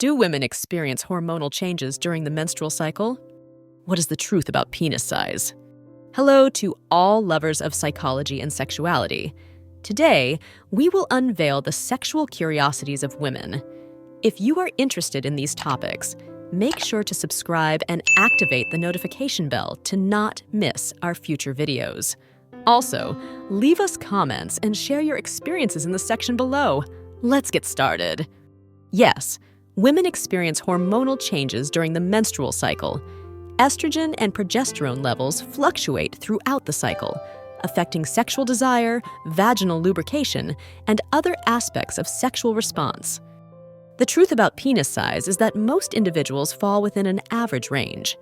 Do women experience hormonal changes during the menstrual cycle? What is the truth about penis size? Hello to all lovers of psychology and sexuality. Today, we will unveil the sexual curiosities of women. If you are interested in these topics, make sure to subscribe and activate the notification bell to not miss our future videos. Also, leave us comments and share your experiences in the section below. Let's get started. Yes, women experience hormonal changes during the menstrual cycle. Estrogen and progesterone levels fluctuate throughout the cycle, affecting sexual desire, vaginal lubrication, and other aspects of sexual response. The truth about penis size is that most individuals fall within an average range.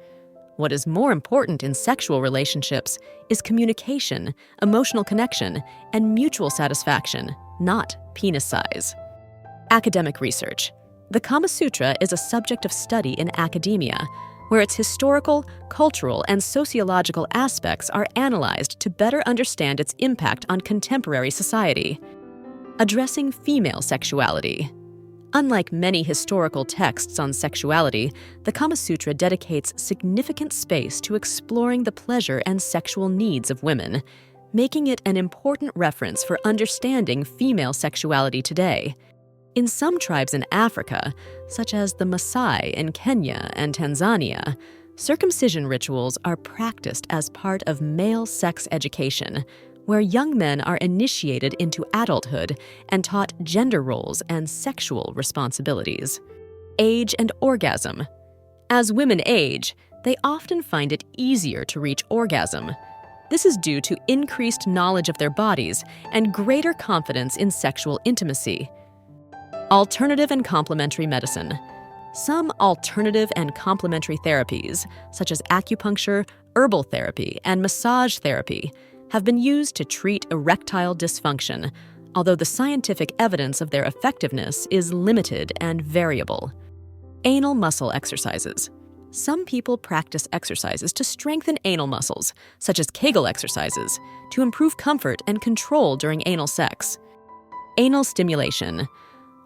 What is more important in sexual relationships is communication, emotional connection, and mutual satisfaction, not penis size. Academic research. The Kama Sutra is a subject of study in academia, where its historical, cultural, and sociological aspects are analyzed to better understand its impact on contemporary society. Addressing female sexuality. Unlike many historical texts on sexuality, the Kama Sutra dedicates significant space to exploring the pleasure and sexual needs of women, making it an important reference for understanding female sexuality today. In some tribes in Africa, such as the Maasai in Kenya and Tanzania, circumcision rituals are practiced as part of male sex education, where young men are initiated into adulthood and taught gender roles and sexual responsibilities. Age and orgasm. As women age, they often find it easier to reach orgasm. This is due to increased knowledge of their bodies and greater confidence in sexual intimacy. Alternative and complementary medicine. Some alternative and complementary therapies, such as acupuncture, herbal therapy, and massage therapy, have been used to treat erectile dysfunction, although the scientific evidence of their effectiveness is limited and variable. Anal muscle exercises. Some people practice exercises to strengthen anal muscles, such as Kegel exercises, to improve comfort and control during anal sex. Anal stimulation.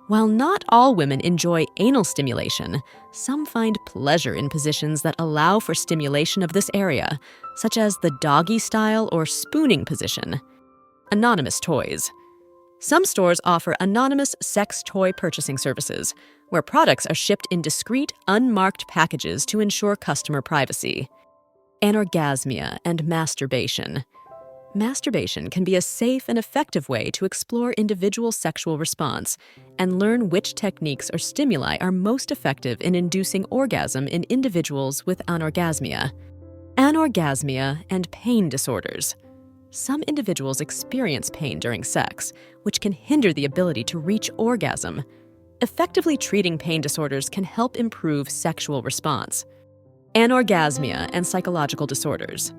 While not all women enjoy anal stimulation, some find pleasure in positions that allow for stimulation of this area, such as the doggy style or spooning position. Anonymous toys. Some stores offer anonymous sex toy purchasing services, where products are shipped in discreet, unmarked packages to ensure customer privacy. Anorgasmia and masturbation. Masturbation can be a safe and effective way to explore individual sexual response and learn which techniques or stimuli are most effective in inducing orgasm in individuals with anorgasmia. Anorgasmia and pain disorders. Some individuals experience pain during sex, which can hinder the ability to reach orgasm. Effectively treating pain disorders can help improve sexual response. Anorgasmia and psychological disorders.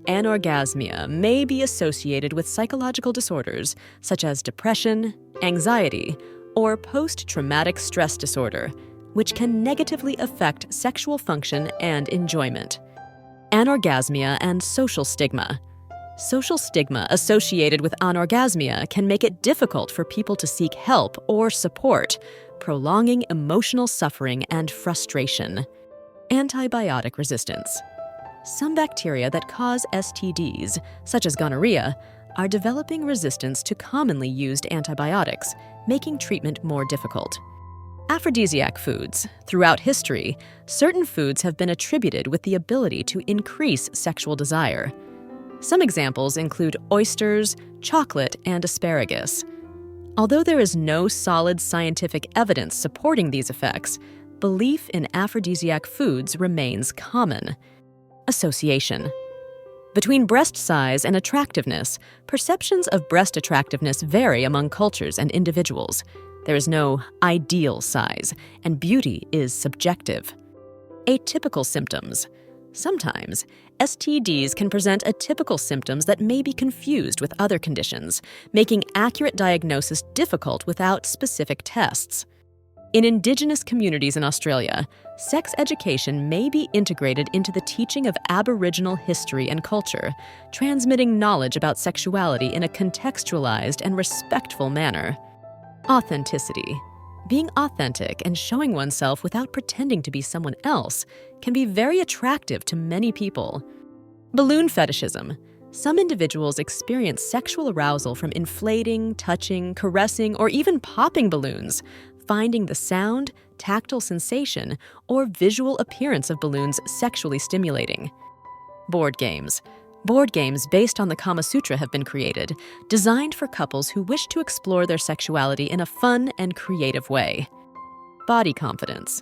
Anorgasmia may be associated with psychological disorders such as depression, anxiety, or post-traumatic stress disorder, which can negatively affect sexual function and enjoyment. Anorgasmia and social stigma. Social stigma associated with anorgasmia can make it difficult for people to seek help or support, prolonging emotional suffering and frustration. Antibiotic resistance. Some bacteria that cause STDs, such as gonorrhea, are developing resistance to commonly used antibiotics, making treatment more difficult. Aphrodisiac foods. Throughout history, certain foods have been attributed with the ability to increase sexual desire. Some examples include oysters, chocolate, and asparagus. Although there is no solid scientific evidence supporting these effects, belief in aphrodisiac foods remains common. Association. Between breast size and attractiveness, perceptions of breast attractiveness vary among cultures and individuals. There is no ideal size, and beauty is subjective. Atypical symptoms. Sometimes, STDs can present atypical symptoms that may be confused with other conditions, making accurate diagnosis difficult without specific tests. In Indigenous communities in Australia, sex education may be integrated into the teaching of Aboriginal history and culture, transmitting knowledge about sexuality in a contextualized and respectful manner. Authenticity. Being authentic and showing oneself without pretending to be someone else can be very attractive to many people. Balloon fetishism. Some individuals experience sexual arousal from inflating, touching, caressing, or even popping balloons, finding the sound, tactile sensation, or visual appearance of balloons sexually stimulating. Board games. Board games based on the Kama Sutra have been created, designed for couples who wish to explore their sexuality in a fun and creative way. Body confidence.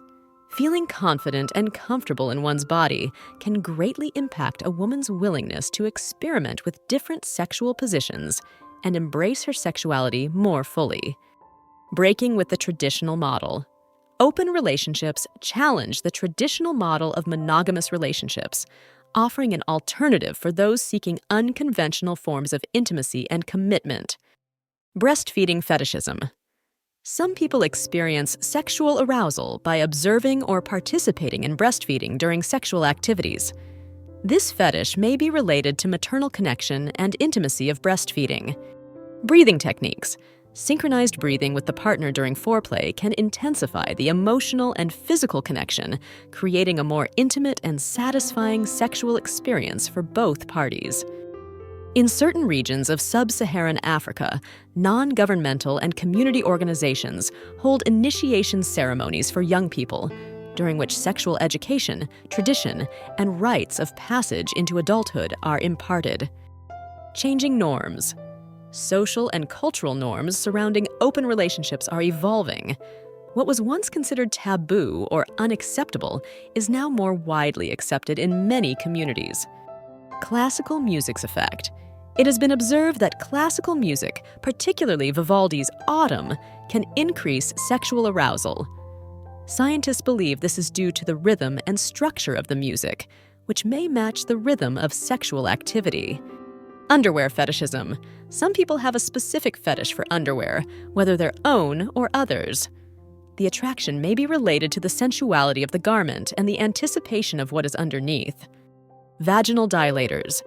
Feeling confident and comfortable in one's body can greatly impact a woman's willingness to experiment with different sexual positions and embrace her sexuality more fully. Breaking with the traditional model. Open relationships challenge the traditional model of monogamous relationships, offering an alternative for those seeking unconventional forms of intimacy and commitment. Breastfeeding fetishism. Some people experience sexual arousal by observing or participating in breastfeeding during sexual activities. This fetish may be related to maternal connection and intimacy of breastfeeding. Breathing techniques. Synchronized breathing with the partner during foreplay can intensify the emotional and physical connection, creating a more intimate and satisfying sexual experience for both parties. In certain regions of sub-Saharan Africa, non-governmental and community organizations hold initiation ceremonies for young people, during which sexual education, tradition, and rites of passage into adulthood are imparted. Changing norms. Social and cultural norms surrounding open relationships are evolving. What was once considered taboo or unacceptable is now more widely accepted in many communities. Classical music's effect. It has been observed that classical music, particularly Vivaldi's Autumn, can increase sexual arousal. Scientists believe this is due to the rhythm and structure of the music, which may match the rhythm of sexual activity. Underwear fetishism. Some people have a specific fetish for underwear, whether their own or others. The attraction may be related to the sensuality of the garment and the anticipation of what is underneath. Vaginal dilators.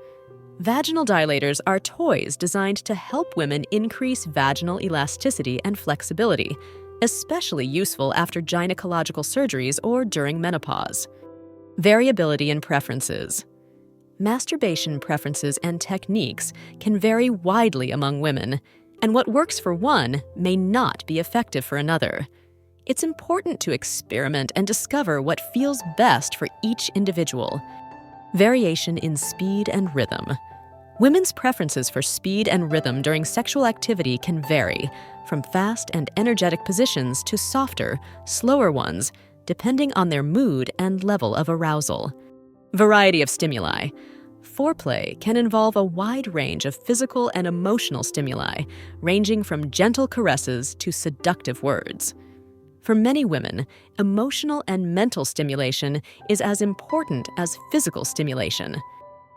Vaginal dilators are toys designed to help women increase vaginal elasticity and flexibility, especially useful after gynecological surgeries or during menopause. Variability in preferences. Masturbation preferences and techniques can vary widely among women, and what works for one may not be effective for another. It's important to experiment and discover what feels best for each individual. Variation in speed and rhythm. Women's preferences for speed and rhythm during sexual activity can vary, from fast and energetic positions to softer, slower ones, depending on their mood and level of arousal. Variety of stimuli. Foreplay can involve a wide range of physical and emotional stimuli, ranging from gentle caresses to seductive words. For many women, emotional and mental stimulation is as important as physical stimulation.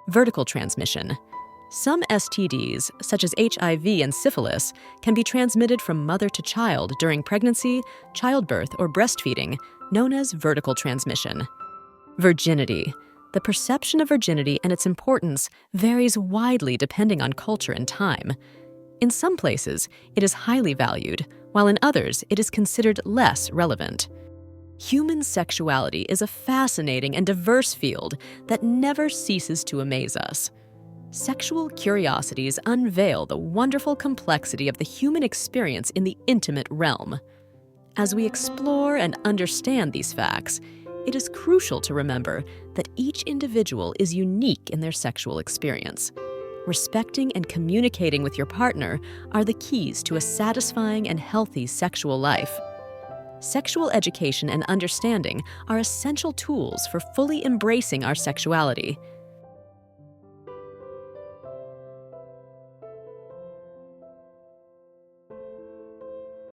Vertical transmission. Some STDs, such as HIV and syphilis, can be transmitted from mother to child during pregnancy, childbirth, or breastfeeding, known as vertical transmission. Virginity. The perception of virginity and its importance varies widely depending on culture and time. In some places, it is highly valued, while in others, it is considered less relevant. Human sexuality is a fascinating and diverse field that never ceases to amaze us. Sexual curiosities unveil the wonderful complexity of the human experience in the intimate realm. As we explore and understand these facts, it is crucial to remember that each individual is unique in their sexual experience. Respecting and communicating with your partner are the keys to a satisfying and healthy sexual life. Sexual education and understanding are essential tools for fully embracing our sexuality.